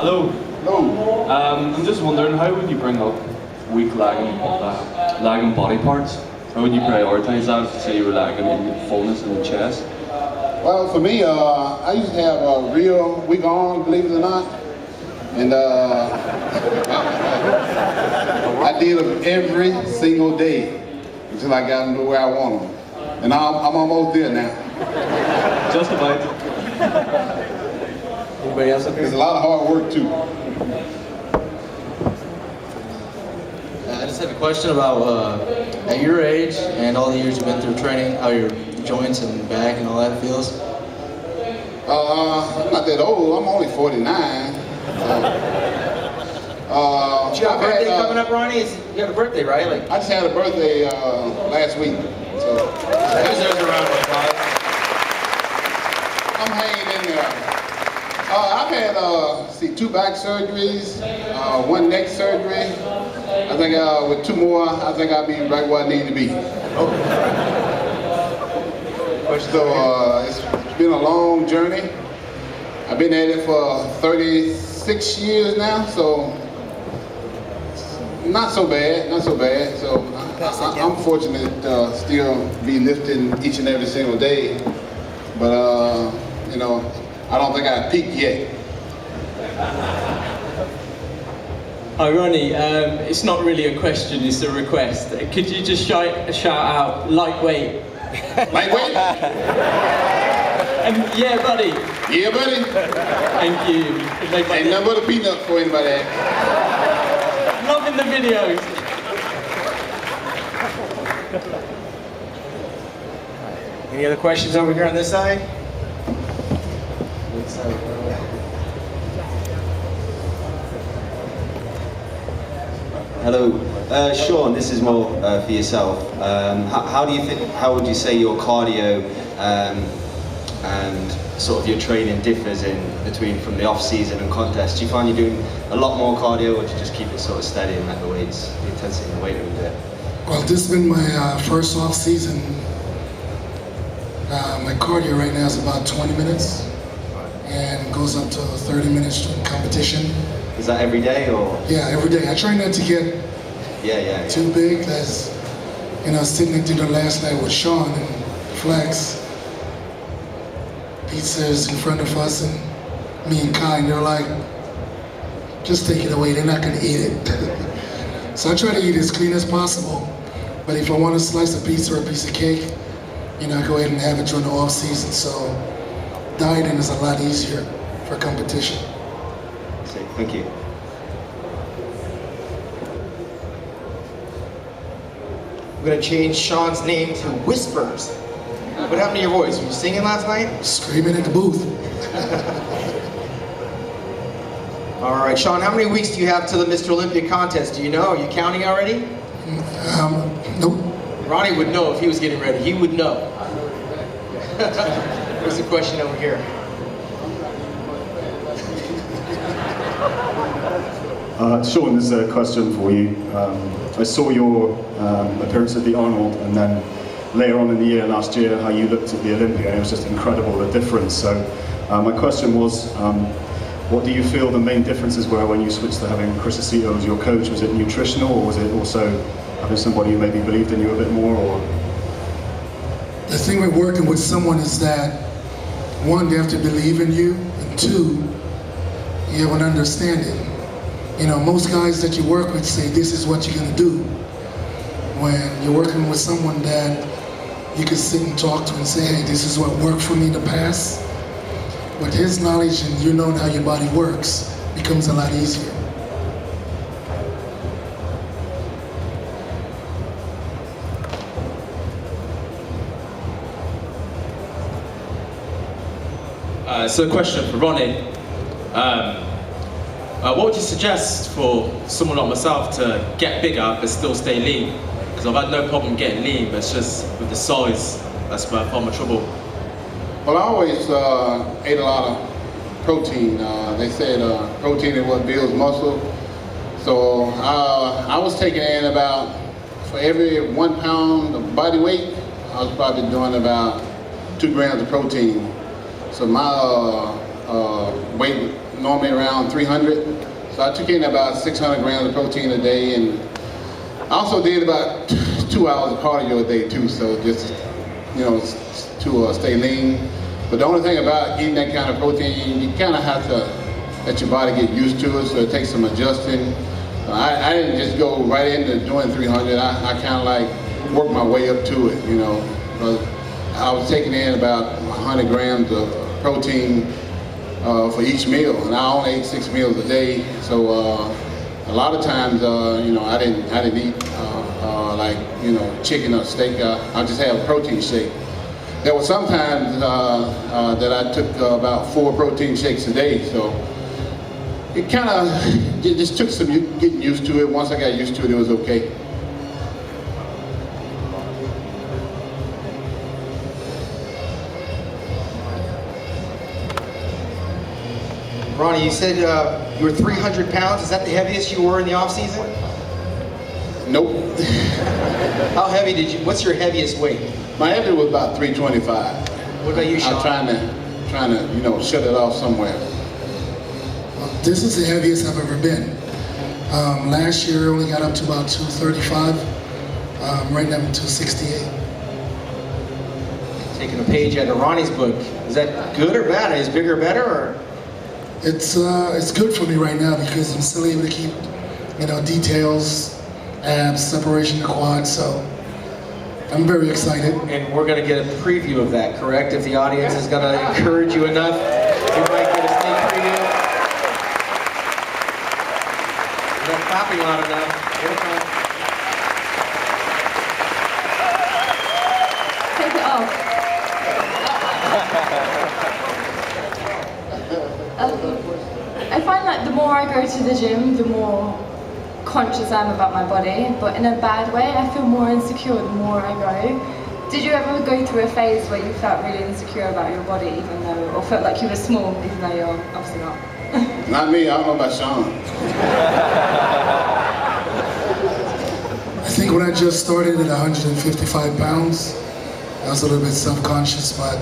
Hello. Hello. I'm just wondering, how would you bring up weak lagging body parts? How would you prioritise that? Say you were lagging in fullness in the chest. Well, for me, I used to have a real weak arm, believe it or not, and I did them every single day until I got them to where I want them, and I'm almost there now. Just about. Anybody else up here? It's a lot of hard work too. I just have a question about at your age and all the years you've been through training, how your joints and back and all that feels. I'm not that old. I'm only 49. You got a birthday coming up, Ronnie? You have a birthday, right? Like I just had a birthday last week, so there's a round of applause. I'm hanging in there. I've had 2 back surgeries, 1 neck surgery. I think with 2 more, I think I'll be right where I need to be. So it's been a long journey. I've been at it for 36 years now, so not so bad, not so bad. So I'm fortunate to still be lifting each and every single day. But you know, I don't think I've peaked yet. Hi Ronnie, it's not really a question, it's a request. Could you just shout out lightweight? Lightweight? Yeah buddy. Yeah buddy. Thank you. Ain't nothing but a peanut for anybody. Loving the videos. Any other questions over here on this side? Hello, Shawn. This is more for yourself. How would you say your cardio and sort of your training differs between from the off season and contest? Do you find you're doing a lot more cardio, or do you just keep it sort of steady and let the weights, the intensity and the weight room do it? Well, this has been my first off season. My cardio right now is about 20 minutes and goes up to 30 minutes during competition. Is that every day or? Yeah, every day. I try not to get too big. As you know, sitting at dinner last night with Shawn and Flex, pizza's in front of us, and me and Kai, and they're like, just take it away, they're not gonna eat it. So I try to eat as clean as possible, but if I want a slice of pizza or a piece of cake, you know, I go ahead and have it during the off season. So dieting is a lot easier for competition. Thank you. I'm gonna change Shawn's name to Whispers. What happened to your voice? Were you singing last night? Screaming at the booth. All right, Shawn, how many weeks do you have till the Mr. Olympia contest? Do you know? Are you counting already? Nope. Ronnie would know if he was getting ready. He would know. There's a question over here. Shawn, this is a question for you. I saw your appearance at the Arnold, and then later on in the year, last year, how you looked at the Olympia, and it was just incredible, the difference. So my question was, what do you feel the main differences were when you switched to having Chris Aceto as your coach? Was it nutritional, or was it also having somebody who maybe believed in you a bit more? Or? The thing with working with someone is that, 1, they have to believe in you, and 2, you have an understanding. You know, most guys that you work with say, this is what you're gonna do. When you're working with someone that you can sit and talk to and say, hey, this is what worked for me in the past. With his knowledge and you knowing how your body works, becomes a lot easier. So a question for Ronnie. What would you suggest for someone like myself to get bigger but still stay lean? Because I've had no problem getting lean, but it's just with the size, that's where I find my trouble. Well, I always ate a lot of protein. They said protein is what builds muscle. So I was taking in about, for every 1 pound of body weight, I was probably doing about 2 grams of protein. So my weight normally around 300. So I took in about 600 grams of protein a day, and I also did about 2 hours of cardio a day too. So just, you know, to stay lean. But the only thing about eating that kind of protein, you kind of have to let your body get used to it, so it takes some adjusting. I didn't just go right into doing 300. I kind of like worked my way up to it, you know. I was taking in about 100 grams of protein for each meal, and I only ate 6 meals a day. So a lot of times, you know, I didn't eat like, you know, chicken or steak. I just have a protein shake. There were some times that I took about 4 protein shakes a day. So it kind of just took some getting used to it. Once I got used to it, it was okay. Ronnie, you said you were 300 pounds. Is that the heaviest you were in the off season? Nope. How heavy did you? What's your heaviest weight? My heavy was about 325. What about you, Shawn? I'm trying to, you know, shut it off somewhere. This is the heaviest I've ever been. Last year I only got up to about 235. Right now I'm 268. Taking a page out of Ronnie's book. Is that good or bad? Is bigger better or? It's good for me right now because I'm still able to keep, you know, details, abs, separation of the quad. So I'm very excited. And we're going to get a preview of that, correct? If the audience is going to encourage you enough, you might get a sneak preview. Is that clapping loud enough? Here it comes. Take it off. I find that the more I go to the gym, the more conscious I am about my body, but in a bad way. I feel more insecure the more I go. Did you ever go through a phase where you felt really insecure about your body, even though, or felt like you were small, even though you're obviously not? Not me. I don't know about Shawn. I think when I just started at 155 pounds, I was a little bit self-conscious, but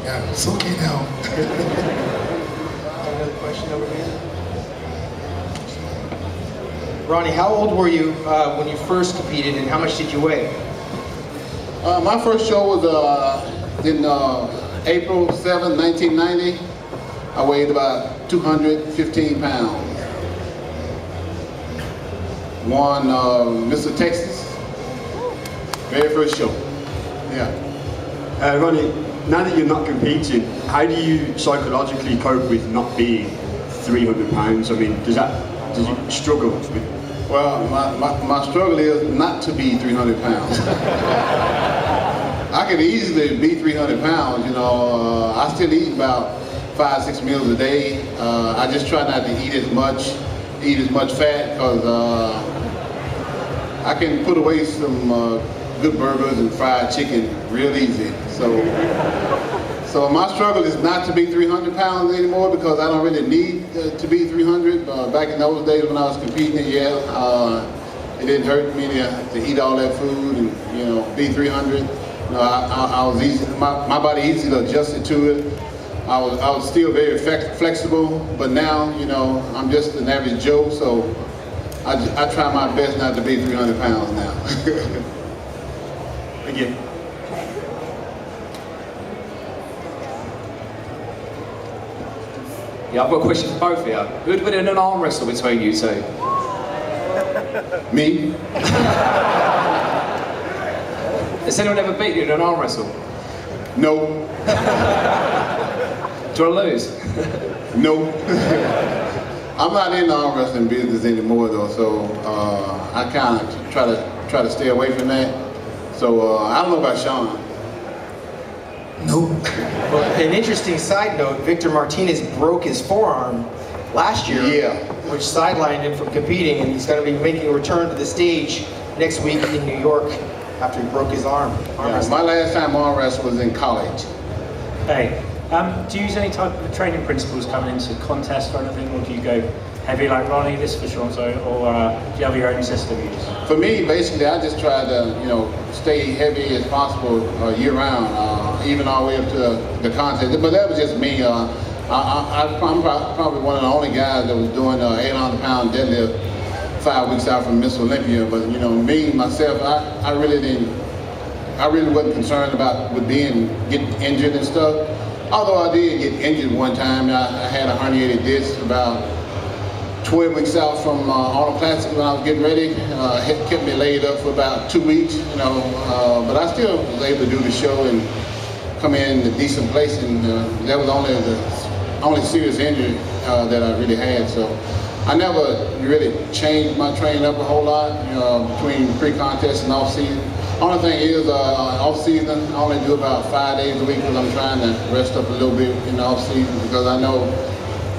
yeah, it's okay now. Another question over here. Ronnie, how old were you when you first competed, and how much did you weigh? My first show was in April 7, 1990. I weighed about 215 pounds. Won Mr. Texas. Very first show. Yeah. Ronnie, now that you're not competing, how do you psychologically cope with not being 300 pounds? I mean, does you struggle with? Well, my struggle is not to be 300 pounds. I could easily be 300 pounds, you know. I still eat about 5-6 meals a day. I just try not to eat as much fat, because I can put away some good burgers and fried chicken real easy. So my struggle is not to be 300 pounds anymore, because I don't really need to be 300. Back in those days when I was competing, it didn't hurt me to eat all that food and, you know, be 300. You know, I was easy. My body easily adjusted to it. I was still very flexible, but now, you know, I'm just an average Joe, so I try my best not to be 300 pounds now. Thank you. Yeah, I've got a question for both of you. Who would win in an arm wrestle between you two? Me? Has anyone ever beat you in an arm wrestle? No. Do you want to lose? No. I'm not in the arm wrestling business anymore though, so I kind of try to stay away from that. So I don't know about Shawn. Nope. Well, an interesting side note, Victor Martinez broke his forearm last year, which sidelined him from competing, and he's going to be making a return to the stage next week in New York after he broke his arm. My last time arm wrestle was in college. Hey, do you use any type of training principles coming into contests or anything, or do you go heavy like Ronnie, this for sure, or do you have your own system you use? For me, basically, I just try to, you know, stay heavy as possible year round, even all the way up to the contest. But that was just me. I'm probably one of the only guys that was doing 800-pound deadlift 5 weeks out from Miss Olympia. But you know, me myself, I really wasn't concerned about getting injured and stuff. Although I did get injured one time. I had a herniated disc about 12 weeks out from Arnold Classic when I was getting ready. It kept me laid up for about 2 weeks, you know, but I still was able to do the show and come in a decent place, and that was the only serious injury that I really had. So I never really changed my training up a whole lot between pre-contest and off-season. Only thing is, off-season, I only do about 5 days a week because I'm trying to rest up a little bit in the off-season, because I know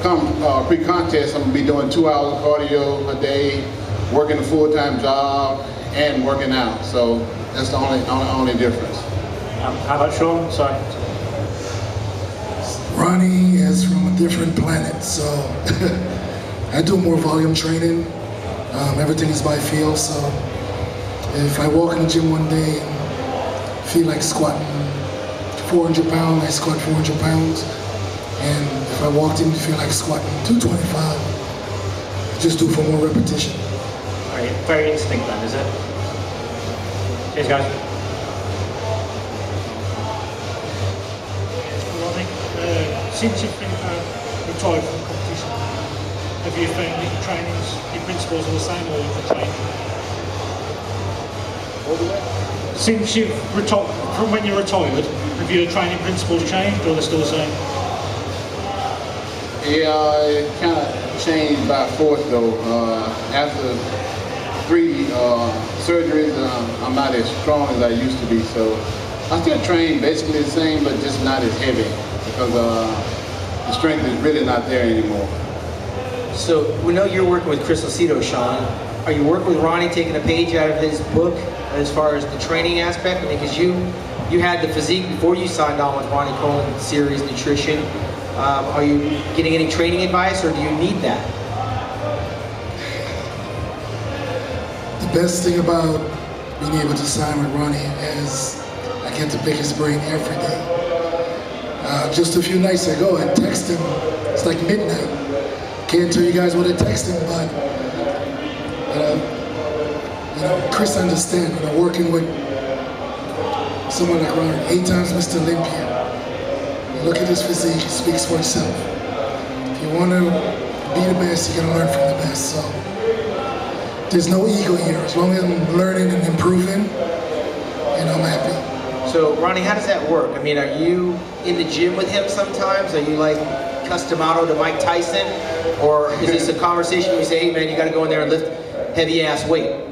come pre-contest, I'm gonna be doing 2 hours of cardio a day, working a full-time job, and working out. So that's the only difference. How about Shawn? Sorry. Ronnie is from a different planet, so I do more volume training. Everything is by feel, so if I walk in the gym one day and feel like squatting 400 pounds, I squat 400 pounds. And if I walked in and feel like squatting 225, I just do for more repetition. Very instinct then, is it? Cheers, guys. Ronnie, since you've been retired from competition, have you found that your trainings, your principles are the same, or you've changed? Since you've retired, from when you retired, have your training principles changed, or they're still the same? Yeah, it kind of changed by force though. After 3 surgeries, I'm not as strong as I used to be, so I still train basically the same, but just not as heavy, because the strength is really not there anymore. So we know you're working with Chris Aceto, Shawn. Are you working with Ronnie, taking a page out of his book as far as the training aspect? Because you had the physique before you signed on with Ronnie Coleman Series Nutrition. Are you getting any training advice, or do you need that? The best thing about being able to sign with Ronnie is I get to pick his brain every day. Just a few nights ago, I texted him. It's like midnight. Can't tell you guys what I texted him, but you know, Chris understands. You know, working with someone like Ronnie, 8 times Mr. Olympia. Look at his physique, it speaks for itself. If you want to be the best, you gotta learn from the best. So there's no ego here. As long as I'm learning and improving, you know, I'm happy. So Ronnie, how does that work? I mean, are you in the gym with him sometimes? Are you like Customato to Mike Tyson? Or is this a conversation where you say, hey man, you gotta go in there and lift heavy ass weight?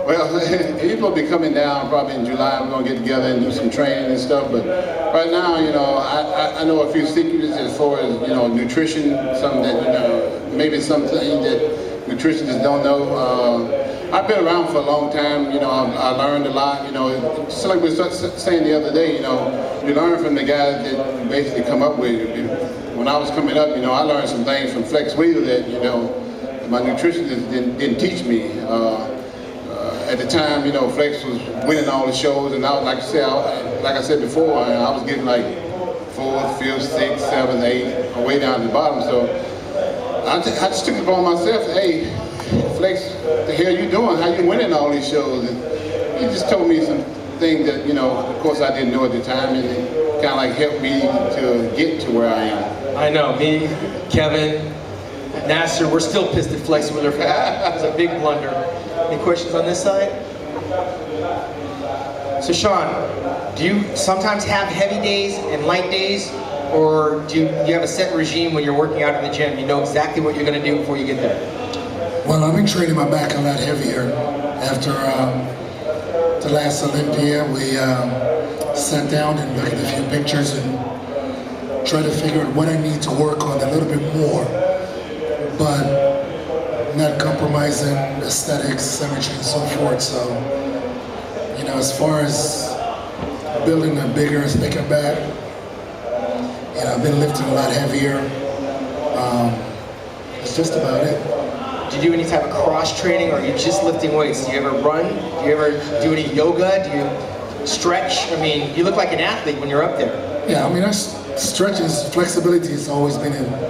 Well, he's going to be coming down probably in July. We're going to get together and do some training and stuff. But right now, you know, I know a few secrets as far as, you know, nutrition, something that, you know, maybe something that nutritionists don't know. I've been around for a long time. You know, I learned a lot. You know, just like we were saying the other day, you know, you learn from the guys that basically come up with it. When I was coming up, you know, I learned some things from Flex Wheeler that, you know, my nutritionist didn't teach me. At the time, you know, Flex was winning all the shows, and I was, like I said before, I was getting like 4th, 5th, 6th, 7th, 8th, way down to the bottom. So I just took it upon myself. Hey, Flex, what the hell you doing? How you winning all these shows? And he just told me some things that, you know, of course I didn't know at the time, and it kind of like helped me to get to where I am. I know, me, Kevin, Nasser, we're still pissed at Flex Wheeler for that. It was a big blunder. Any questions on this side? So Shawn, do you sometimes have heavy days and light days, or do you have a set regime when you're working out in the gym? You know exactly what you're going to do before you get there? Well, I've been training my back a lot heavier. After the last Olympia, we sat down and looked at a few pictures and tried to figure out what I need to work on a little bit more, but not compromising aesthetics, symmetry, and so forth. So, you know, as far as building a bigger, thicker back, you know, I've been lifting a lot heavier. That's just about it. Do you do any type of cross training, or are you just lifting weights? Do you ever run? Do you ever do any yoga? Do you stretch? I mean, you look like an athlete when you're up there. Yeah, I mean, that's stretching, flexibility has always been